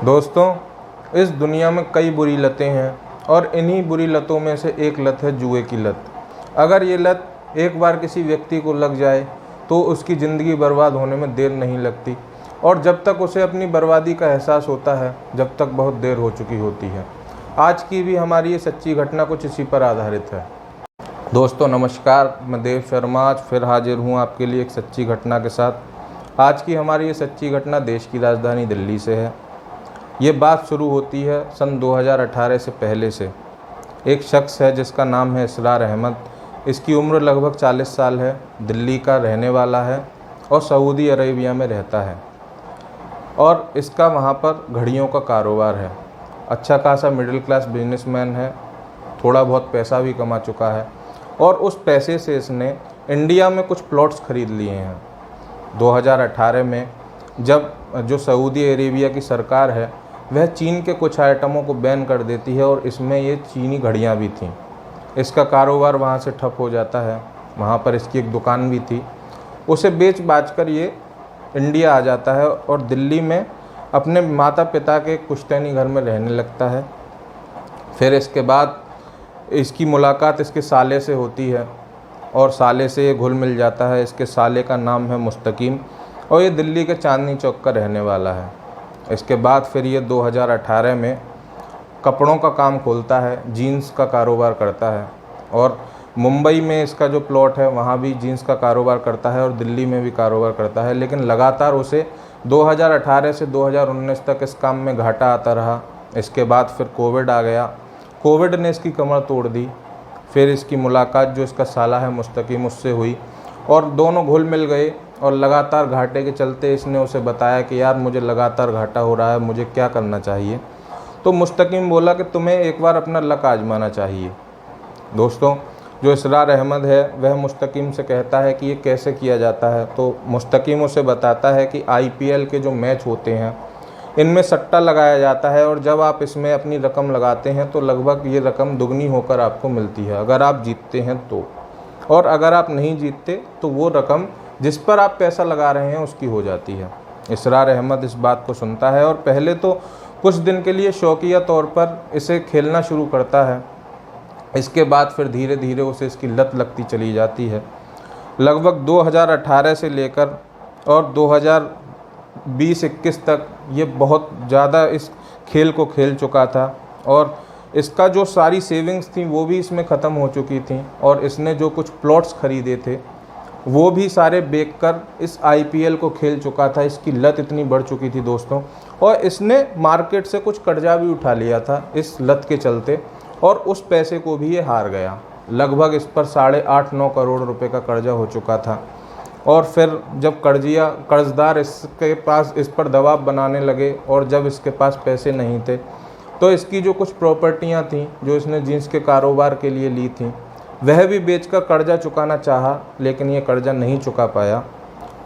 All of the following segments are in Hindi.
दोस्तों, इस दुनिया में कई बुरी लतें हैं और इन्हीं बुरी लतों में से एक लत है जुए की लत। अगर ये लत एक बार किसी व्यक्ति को लग जाए तो उसकी ज़िंदगी बर्बाद होने में देर नहीं लगती और जब तक उसे अपनी बर्बादी का एहसास होता है, जब तक बहुत देर हो चुकी होती है। आज की भी हमारी ये सच्ची घटना कुछ इसी पर आधारित है। दोस्तों नमस्कार, मैं देव शर्मा आज फिर हाजिर हूँ आपके लिए एक सच्ची घटना के साथ। आज की हमारी ये सच्ची घटना देश की राजधानी दिल्ली से है। ये बात शुरू होती है सन 2018 से पहले से। एक शख्स है जिसका नाम है इसरार अहमद। इसकी उम्र लगभग 40 साल है, दिल्ली का रहने वाला है और सऊदी अरेबिया में रहता है और इसका वहाँ पर घड़ियों का कारोबार है। अच्छा खासा मिडिल क्लास बिजनेसमैन है, थोड़ा बहुत पैसा भी कमा चुका है और उस पैसे से इसने इंडिया में कुछ प्लॉट्स खरीद लिए हैं। 2018 में जब जो सऊदी अरेबिया की सरकार है वह चीन के कुछ आइटमों को बैन कर देती है और इसमें ये चीनी घड़ियाँ भी थीं। इसका कारोबार वहाँ से ठप हो जाता है। वहाँ पर इसकी एक दुकान भी थी, उसे बेच बाच कर ये इंडिया आ जाता है और दिल्ली में अपने माता पिता के पुश्तैनी घर में रहने लगता है। फिर इसके बाद इसकी मुलाकात इसके साले से होती है और साले से ये घुल मिल जाता है। इसके साले का नाम है मुस्तकीम और ये दिल्ली के चांदनी चौक का रहने वाला है। इसके बाद फिर ये 2018 में कपड़ों का काम खोलता है, जीन्स का कारोबार करता है और मुंबई में इसका जो प्लॉट है वहाँ भी जीन्स का कारोबार करता है और दिल्ली में भी कारोबार करता है। लेकिन लगातार उसे 2018 से 2019 तक इस काम में घाटा आता रहा। इसके बाद फिर कोविड आ गया, कोविड ने इसकी कमर तोड़ दी। फिर इसकी मुलाकात जो इसका साला है मुस्तकीम उससे हुई और दोनों घुल मिल गए और लगातार घाटे के चलते इसने उसे बताया कि यार मुझे लगातार घाटा हो रहा है, मुझे क्या करना चाहिए। तो मुस्तकीम बोला कि तुम्हें एक बार अपना लक आजमाना चाहिए। दोस्तों, जो इसरार अहमद है वह मुस्तकीम से कहता है कि ये कैसे किया जाता है। तो मुस्तकीम उसे बताता है कि IPL के जो मैच होते हैं इनमें सट्टा लगाया जाता है और जब आप इसमें अपनी रकम लगाते हैं तो लगभग ये रकम दुगनी होकर आपको मिलती है अगर आप जीतते हैं तो, और अगर आप नहीं जीतते तो वो रकम जिस पर आप पैसा लगा रहे हैं उसकी हो जाती है। इसरार अहमद इस बात को सुनता है और पहले तो कुछ दिन के लिए शौकिया तौर पर इसे खेलना शुरू करता है। इसके बाद फिर धीरे धीरे उसे इसकी लत लगती चली जाती है। लगभग 2018 से लेकर और 2020-21 तक ये बहुत ज़्यादा इस खेल को खेल चुका था और इसका जो सारी सेविंग्स थी वो भी इसमें ख़त्म हो चुकी थी और इसने जो कुछ प्लॉट्स खरीदे थे वो भी सारे बेचकर इस IPL को खेल चुका था। इसकी लत इतनी बढ़ चुकी थी दोस्तों, और इसने मार्केट से कुछ कर्जा भी उठा लिया था इस लत के चलते और उस पैसे को भी ये हार गया। लगभग इस पर 8.5-9 करोड़ रुपए का कर्जा हो चुका था और फिर जब कर्जदार इसके पास इस पर दबाव बनाने लगे और जब इसके पास पैसे नहीं थे तो इसकी जो कुछ प्रॉपर्टियां थीं जो इसने जीन्स के कारोबार के लिए ली थीं वह भी बेचकर कर्जा चुकाना चाहा, लेकिन ये कर्जा नहीं चुका पाया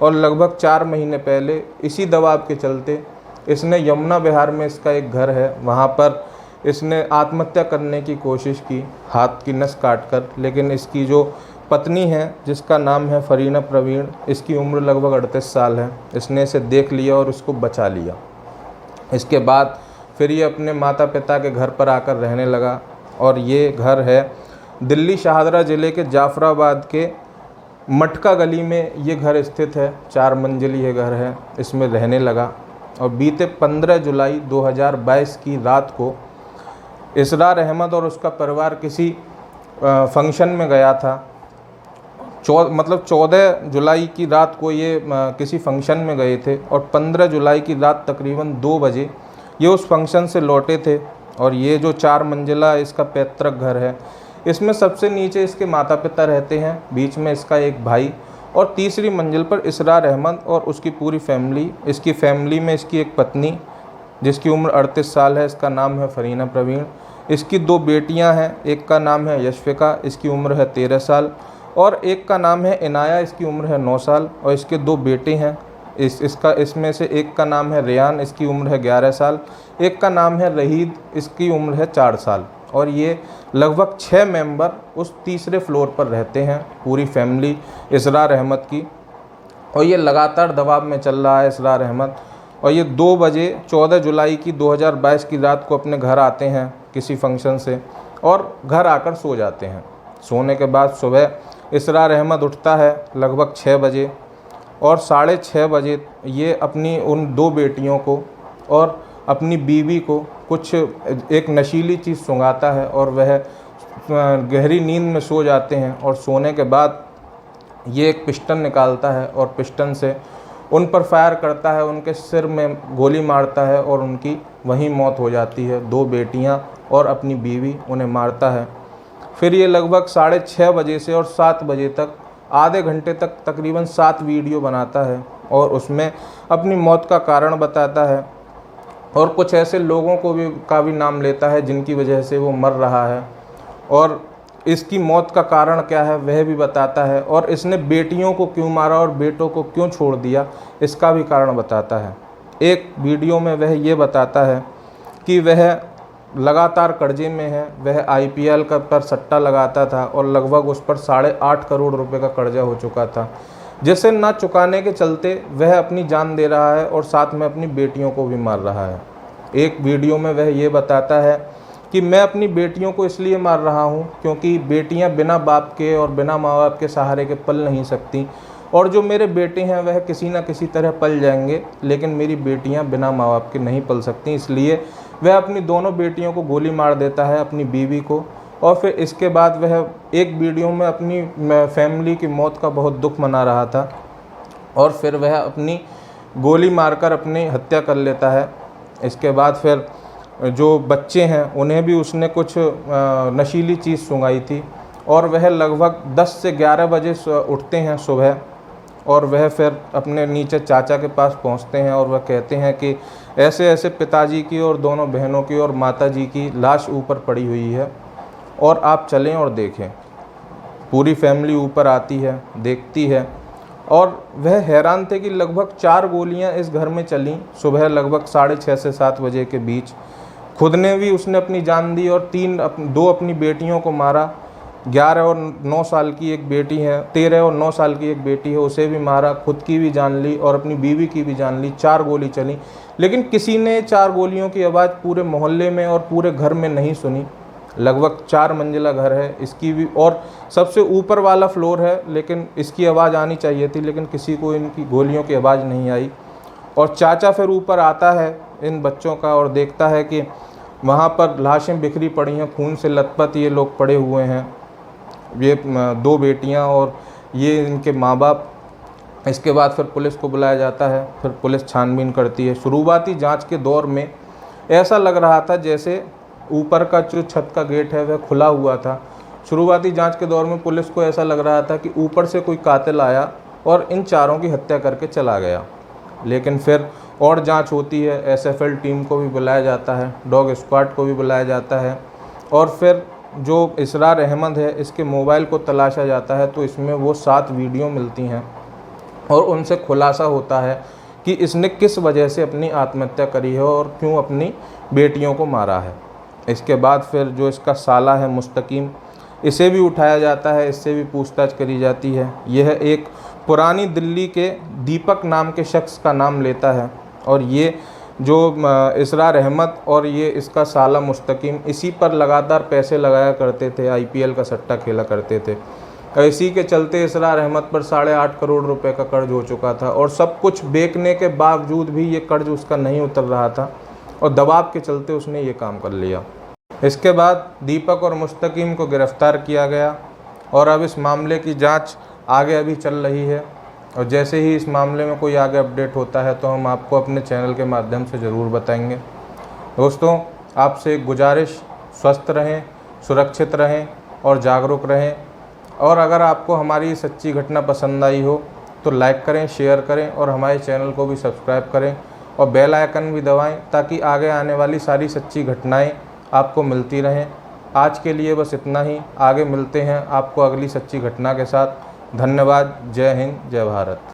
और लगभग 4 महीने पहले इसी दबाव के चलते इसने यमुना विहार में इसका एक घर है वहाँ पर इसने आत्महत्या करने की कोशिश की, हाथ की नस काट कर। लेकिन इसकी जो पत्नी है जिसका नाम है फरीना प्रवीण, इसकी उम्र लगभग 38 साल है, इसने इसे देख लिया और उसको बचा लिया। इसके बाद फिर ये अपने माता पिता के घर पर आकर रहने लगा और ये घर है दिल्ली शाहदरा ज़िले के जाफराबाद के मटका गली में ये घर स्थित है। 4 मंजिली ये घर है, इसमें रहने लगा और बीते 15 जुलाई 2022 की रात को इसरार अहमद और उसका परिवार किसी फंक्शन में गया था। 14 जुलाई की रात को ये किसी फंक्शन में गए थे और 15 जुलाई की रात तकरीबन 2 बजे ये उस फंक्शन से लौटे थे। और ये जो 4 मंजिला इसका पैतृक घर है, इसमें सबसे नीचे इसके माता पिता रहते हैं, बीच में इसका एक भाई और तीसरी मंजिल पर इसरार अहमद और उसकी पूरी फैमिली। इसकी फैमिली में इसकी एक पत्नी जिसकी उम्र 38 साल है, इसका नाम है फरीना प्रवीण। इसकी 2 बेटियां हैं, एक का नाम है यशफिका, इसकी उम्र है 13 साल और एक का नाम है इनाया, इसकी उम्र है 9 साल। और इसके 2 बेटे हैं, इसमें से एक का नाम है रेयान, इसकी उम्र है 11 साल, एक का नाम है रहीद, इसकी उम्र है 4 साल। और ये लगभग 6 मेंबर उस तीसरे फ्लोर पर रहते हैं, पूरी फैमिली इसरार अहमद की। और ये लगातार दबाव में चल रहा है इसरार अहमद और ये 2 बजे 14 जुलाई की 2022 की रात को अपने घर आते हैं किसी फंक्शन से और घर आकर सो जाते हैं। सोने के बाद सुबह इसरार अहमद उठता है लगभग 6 बजे और 6:30 बजे ये अपनी उन 2 बेटियों को और अपनी बीवी को कुछ एक नशीली चीज़ सुंघाता है और वह गहरी नींद में सो जाते हैं। और सोने के बाद ये एक पिस्टन निकालता है और पिस्टन से उन पर फायर करता है, उनके सिर में गोली मारता है और उनकी वहीं मौत हो जाती है। 2 बेटियां और अपनी बीवी उन्हें मारता है। फिर ये लगभग 6:30 बजे से और 7 बजे तक आधे घंटे तक तकरीबन 7 वीडियो बनाता है और उसमें अपनी मौत का कारण बताता है और कुछ ऐसे लोगों का भी नाम लेता है जिनकी वजह से वो मर रहा है और इसकी मौत का कारण क्या है वह भी बताता है और इसने बेटियों को क्यों मारा और बेटों को क्यों छोड़ दिया इसका भी कारण बताता है। एक वीडियो में वह ये बताता है कि वह लगातार कर्जे में है, वह IPL का पर सट्टा लगाता था और लगभग उस पर 8.5 करोड़ रुपए का कर्जा हो चुका था, जिसे ना चुकाने के चलते वह अपनी जान दे रहा है और साथ में अपनी बेटियों को भी मार रहा है। एक वीडियो में वह ये बताता है कि मैं अपनी बेटियों को इसलिए मार रहा हूँ क्योंकि बेटियाँ बिना बाप के और बिना माँ बाप के सहारे के पल नहीं सकती और जो मेरे बेटे हैं वह किसी न किसी तरह पल जाएंगे, लेकिन मेरी बेटियाँ बिना माँ बाप के नहीं पल सकती। इसलिए वह अपनी दोनों बेटियों को गोली मार देता है, अपनी बीवी को। और फिर इसके बाद वह एक वीडियो में अपनी फैमिली की मौत का बहुत दुख मना रहा था और फिर वह अपनी गोली मारकर अपनी हत्या कर लेता है। इसके बाद फिर जो बच्चे हैं उन्हें भी उसने कुछ नशीली चीज़ सुंघाई थी और वह लगभग 10 से 11 बजे उठते हैं सुबह और वह फिर अपने नीचे चाचा के पास पहुंचते हैं और वह कहते हैं कि ऐसे ऐसे पिताजी की और दोनों बहनों की और माताजी की लाश ऊपर पड़ी हुई है और आप चलें और देखें। पूरी फैमिली ऊपर आती है, देखती है और वह हैरान थे कि लगभग 4 गोलियां इस घर में चलीं सुबह लगभग 6:30 से 7 बजे के बीच। खुद ने भी उसने अपनी जान दी और 2 अपनी बेटियों को मारा। 11 और 9 साल की एक बेटी है, 13 और 9 साल की एक बेटी है, उसे भी मारा, खुद की भी जान ली और अपनी बीवी की भी जान ली। 4 गोली चली, लेकिन किसी ने 4 गोलियों की आवाज़ पूरे मोहल्ले में और पूरे घर में नहीं सुनी। लगभग 4 मंजिला घर है, इसकी भी और सबसे ऊपर वाला फ्लोर है, लेकिन इसकी आवाज़ आनी चाहिए थी, लेकिन किसी को इनकी गोलियों की आवाज़ नहीं आई। और चाचा फिर ऊपर आता है इन बच्चों का और देखता है कि वहाँ पर लाशें बिखरी पड़ी हैं, खून से लथपथ ये लोग पड़े हुए हैं, ये 2 बेटियाँ और ये इनके माँ बाप। इसके बाद फिर पुलिस को बुलाया जाता है, फिर पुलिस छानबीन करती है। शुरुआती जांच के दौर में ऐसा लग रहा था जैसे ऊपर का जो छत का गेट है वह खुला हुआ था। शुरुआती जांच के दौर में पुलिस को ऐसा लग रहा था कि ऊपर से कोई कातिल आया और इन 4 की हत्या करके चला गया। लेकिन फिर और जांच होती है, SFL टीम को भी बुलाया जाता है, डॉग स्क्वाड को भी बुलाया जाता है और फिर जो इसरार अहमद है इसके मोबाइल को तलाशा जाता है तो इसमें वो 7 वीडियो मिलती हैं और उनसे खुलासा होता है कि इसने किस वजह से अपनी आत्महत्या करी है और क्यों अपनी बेटियों को मारा है। इसके बाद फिर जो इसका साला है मुस्तकीम, इसे भी उठाया जाता है, इससे भी पूछताछ करी जाती है। यह एक पुरानी दिल्ली के दीपक नाम के शख्स का नाम लेता है और ये जो इसरार अहमद और ये इसका साला मुस्तकीम इसी पर लगातार पैसे लगाया करते थे, IPL का सट्टा खेला करते थे। इसी के चलते इसरार अहमद पर 8.5 करोड़ रुपए का कर्ज हो चुका था और सब कुछ बेचने के बावजूद भी ये कर्ज उसका नहीं उतर रहा था और दबाव के चलते उसने ये काम कर लिया। इसके बाद दीपक और मुस्तकीम को गिरफ्तार किया गया और अब इस मामले की जांच आगे अभी चल रही है और जैसे ही इस मामले में कोई आगे अपडेट होता है तो हम आपको अपने चैनल के माध्यम से ज़रूर बताएंगे। दोस्तों, आपसे एक गुजारिश, स्वस्थ रहें, सुरक्षित रहें और जागरूक रहें। और अगर आपको हमारी सच्ची घटना पसंद आई हो तो लाइक करें, शेयर करें और हमारे चैनल को भी सब्सक्राइब करें और बेल आइकन भी दबाएं ताकि आगे आने वाली सारी सच्ची घटनाएं आपको मिलती रहें। आज के लिए बस इतना ही, आगे मिलते हैं आपको अगली सच्ची घटना के साथ। धन्यवाद। जय हिंद, जय भारत।